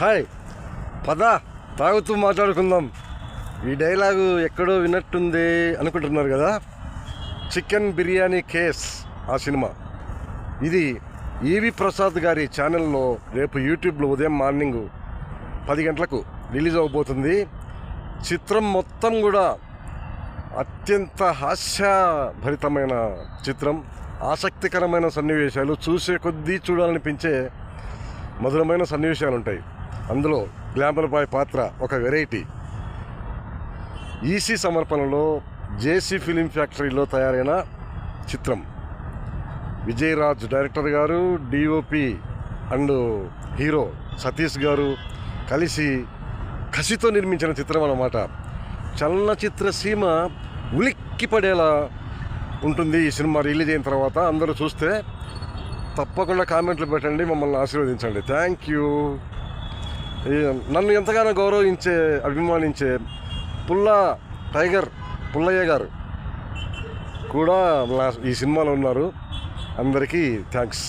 Hi పద తాగుతూ మాట్లాడుకుందాం. ఈ డైలాగు ఎక్కడో విన్నట్టుంది అనుకుంటున్నారు కదా. చికెన్ బిర్యానీ కేస్ ఆ సినిమా. ఇది ఈవి ప్రసాద్ గారి ఛానల్లో రేపు యూట్యూబ్లో ఉదయం మార్నింగ్ 10 గంటలకు రిలీజ్ అవబోతుంది. చిత్రం మొత్తం కూడా అత్యంత హాస్యభరితమైన చిత్రం. ఆసక్తికరమైన సన్నివేశాలు, చూసే కొద్దీ చూడాలనిపించే మధురమైన సన్నివేశాలు ఉంటాయి. అందులో గ్లామర్ బాయ్ పాత్ర ఒక వెరైటీ. ఈసీ సమర్పణలో జేసీ ఫిలిం ఫ్యాక్టరీలో తయారైన చిత్రం. విజయ్ రాజ్ డైరెక్టర్ గారు, డిఓపి అండ్ హీరో సతీష్ గారు కలిసి కసితో నిర్మించిన చిత్రం అన్నమాట. చలనచిత్ర సీమ ఉలిక్కి పడేలా ఉంటుంది ఈ సినిమా రిలీజ్ అయిన తర్వాత. అందరూ చూస్తే తప్పకుండా కామెంట్లు పెట్టండి, మమ్మల్ని ఆశీర్వదించండి. Thank you. నన్ను ఎంతగానో గౌరవించే, అభిమానించే పుల్లయ్య గారు కూడా ఈ సినిమాలో ఉన్నారు. అందరికీ థ్యాంక్స్.